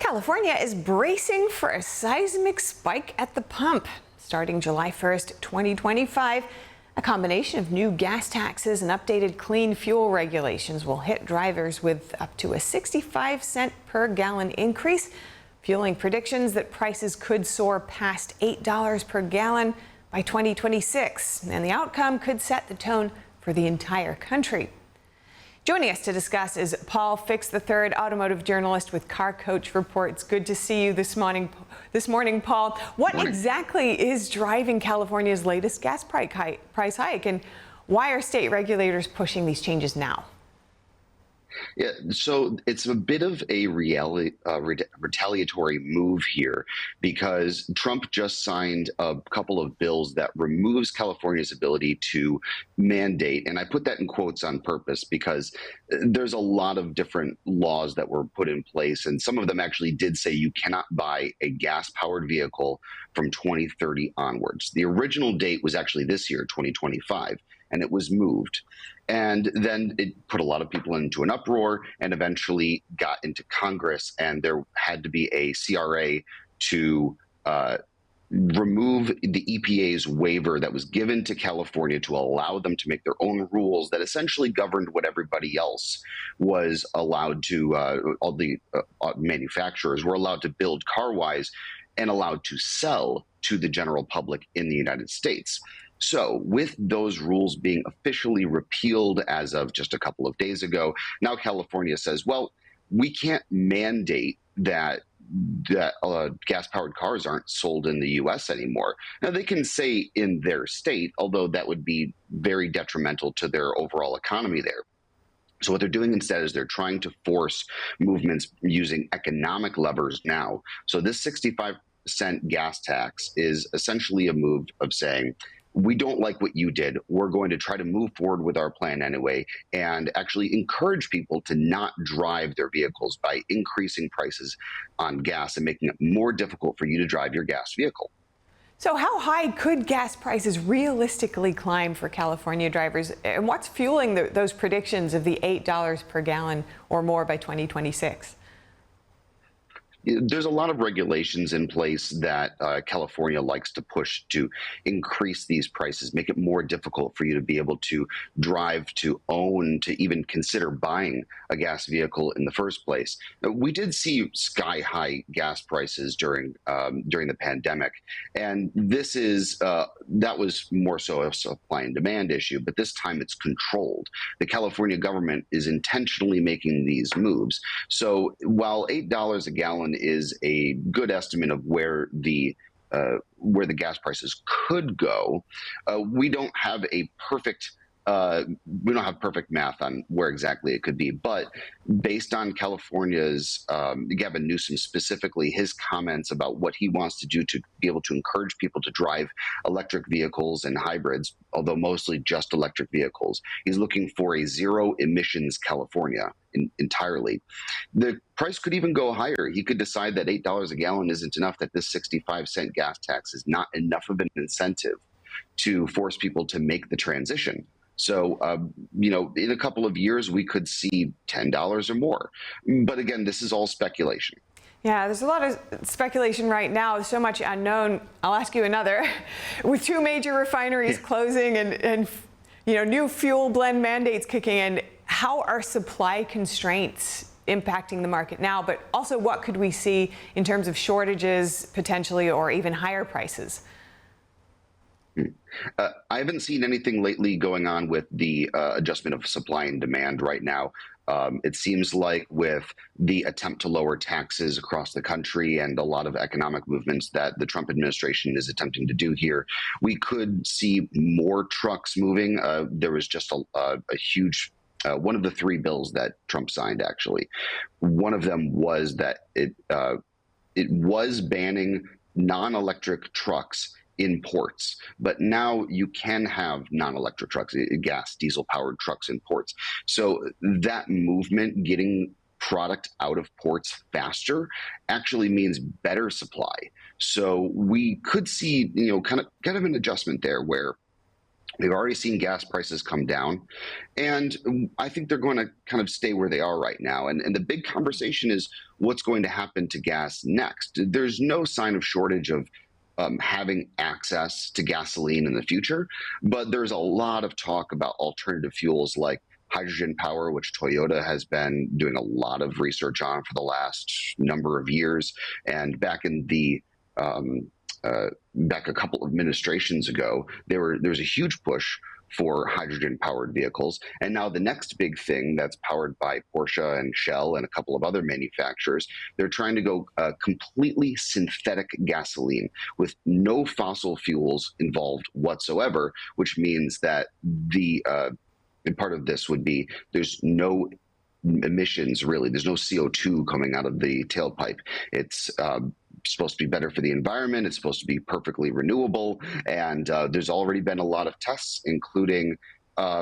California is bracing for a seismic spike at the pump. Starting July 1st, 2025, a combination of new gas taxes and updated clean fuel regulations will hit drivers with up to a 65-cent per gallon increase, fueling predictions that prices could soar past $8 per gallon by 2026. And the outcome could set the tone for the entire country. Joining us to discuss is Paul Fix III, automotive journalist with Car Coach Reports. Good to see you this morning, Paul. What exactly is driving California's latest gas price hike, and why are state regulators pushing these changes now? Yeah, so it's a bit of a retaliatory move here because Trump just signed a couple of bills that removes California's ability to mandate, and I put that in quotes on purpose because there's a lot of different laws that were put in place, and some of them actually did say you cannot buy a gas-powered vehicle from 2030 onwards. The original date was actually this year, 2025. And it was moved. And then it put a lot of people into an uproar and eventually got into Congress. And there had to be a CRA to remove the EPA's waiver that was given to California to allow them to make their own rules that essentially governed what everybody else was allowed to, all the manufacturers were allowed to build car-wise and allowed to sell to the general public in the United States. So with those rules being officially repealed as of just a couple of days ago, now California says, well, we can't mandate that gas-powered cars aren't sold in the U.S. anymore. Now, they can say in their state, although that would be very detrimental to their overall economy there. So what they're doing instead is they're trying to force movements using economic levers now. So this 65-cent gas tax is essentially a move of saying, we don't like what you did. We're going to try to move forward with our plan anyway and actually encourage people to not drive their vehicles by increasing prices on gas and making it more difficult for you to drive your gas vehicle. So how high could gas prices realistically climb for California drivers? And what's fueling those predictions of the $8 per gallon or more by 2026? There's a lot of regulations in place that California likes to push to increase these prices, make it more difficult for you to be able to drive, to own, to even consider buying a gas vehicle in the first place. We did see sky-high gas prices during the pandemic, and this is that was more so a supply and demand issue, but this time it's controlled. The California government is intentionally making these moves. So while $8 a gallon is a good estimate of where the gas prices could go, we don't have perfect math on where exactly it could be. But based on California's Gavin Newsom specifically, his comments about what he wants to do to be able to encourage people to drive electric vehicles and hybrids, although mostly just electric vehicles, he's looking for a zero emissions California entirely. The price could even go higher. He could decide that $8 a gallon isn't enough, that this 65-cent gas tax is not enough of an incentive to force people to make the transition. So, in a couple of years, we could see $10 or more. But again, this is all speculation. Yeah, there's a lot of speculation right now. There's so much unknown. I'll ask you another. With two major refineries closing and new fuel blend mandates kicking in, how are supply constraints impacting the market now? But also, what could we see in terms of shortages potentially, or even higher prices? I haven't seen anything lately going on with the adjustment of supply and demand right now. It seems like with the attempt to lower taxes across the country and a lot of economic movements that the Trump administration is attempting to do here, we could see more trucks moving. There was just a huge one of the three bills that Trump signed, actually. One of them was that it was banning non-electric trucks in ports, but now you can have non-electric trucks, gas, diesel-powered trucks in ports. So that movement, getting product out of ports faster, actually means better supply. So we could see, kind of an adjustment there where They've already seen gas prices come down, and I think they're going to kind of stay where they are right now. And the big conversation is what's going to happen to gas next. There's no sign of shortage of having access to gasoline in the future, but there's a lot of talk about alternative fuels like hydrogen power, which Toyota has been doing a lot of research on for the last number of years. And um, back a couple of administrations ago, there's a huge push for hydrogen-powered vehicles. And now the next big thing that's powered by Porsche and Shell and a couple of other manufacturers, they're trying to go completely synthetic gasoline with no fossil fuels involved whatsoever, which means that and part of this would be there's no emissions, really. There's no CO2 coming out of the tailpipe. It's supposed to be better for the environment. It's supposed to be perfectly renewable. And there's already been a lot of tests, including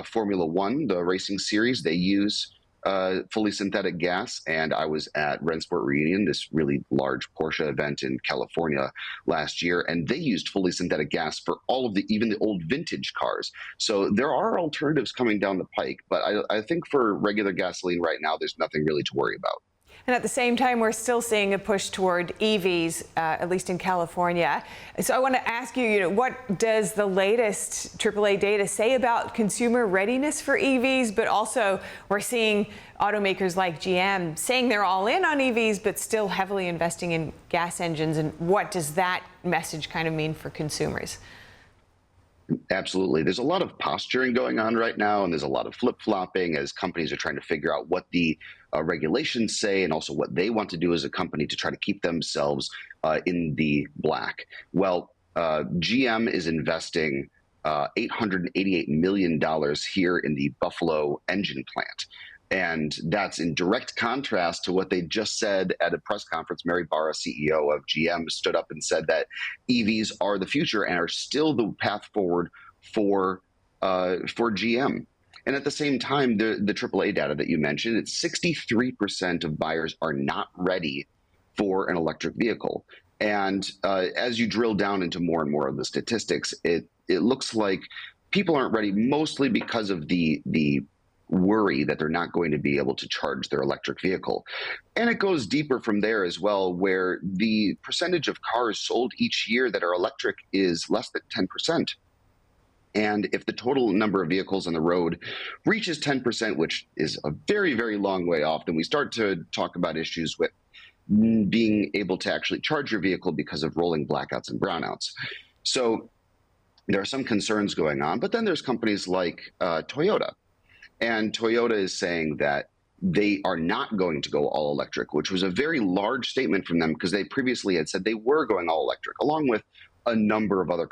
Formula One, the racing series. They use fully synthetic gas. And I was at Rennsport Reunion, this really large Porsche event in California last year, and they used fully synthetic gas for all of even the old vintage cars. So there are alternatives coming down the pike, but I think for regular gasoline right now, there's nothing really to worry about. And at the same time, we're still seeing a push toward EVs, at least in California. So I want to ask you, what does the latest AAA data say about consumer readiness for EVs? But also, we're seeing automakers like GM saying they're all in on EVs, but still heavily investing in gas engines. And what does that message kind of mean for consumers? Absolutely. There's a lot of posturing going on right now, and there's a lot of flip-flopping as companies are trying to figure out what the regulations say and also what they want to do as a company to try to keep themselves in the black. Well, GM is investing $888 million here in the Buffalo engine plant. And that's in direct contrast to what they just said at a press conference. Mary Barra, CEO of GM, stood up and said that EVs are the future and are still the path forward for GM. And at the same time, the AAA data that you mentioned, it's 63% of buyers are not ready for an electric vehicle. And as you drill down into more and more of the statistics, it looks like people aren't ready, mostly because of the worry that they're not going to be able to charge their electric vehicle. And it goes deeper from there as well, where the percentage of cars sold each year that are electric is less than 10%. And if the total number of vehicles on the road reaches 10%, which is a very, very long way off, then we start to talk about issues with being able to actually charge your vehicle because of rolling blackouts and brownouts. So there are some concerns going on, but then there's companies like Toyota. And Toyota is saying that they are not going to go all electric, which was a very large statement from them because they previously had said they were going all electric, along with a number of other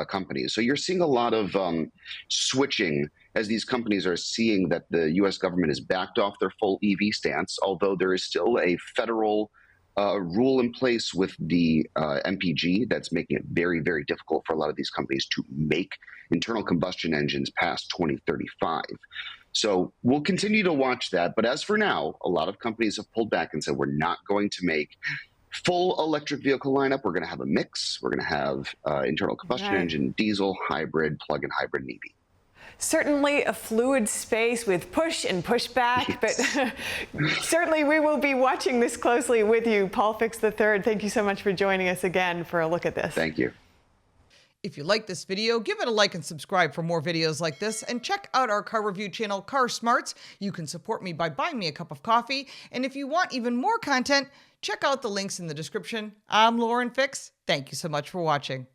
companies. So you're seeing a lot of switching as these companies are seeing that the U.S. government has backed off their full EV stance, although there is still a federal rule in place with the MPG that's making it very, very difficult for a lot of these companies to make internal combustion engines past 2035. So we'll continue to watch that. But as for now, a lot of companies have pulled back and said, we're not going to make full electric vehicle lineup. We're going to have a mix. We're going to have internal combustion engine, diesel, hybrid, plug-in hybrid, and EV. Certainly a fluid space with push and pushback, yes. But certainly we will be watching this closely with you. Paul Fix III, thank you so much for joining us again for a look at this. Thank you. If you like this video, give it a like and subscribe for more videos like this, and check out our car review channel, Car Smarts. You can support me by buying me a cup of coffee, and if you want even more content, check out the links in the description. I'm Lauren Fix. Thank you so much for watching.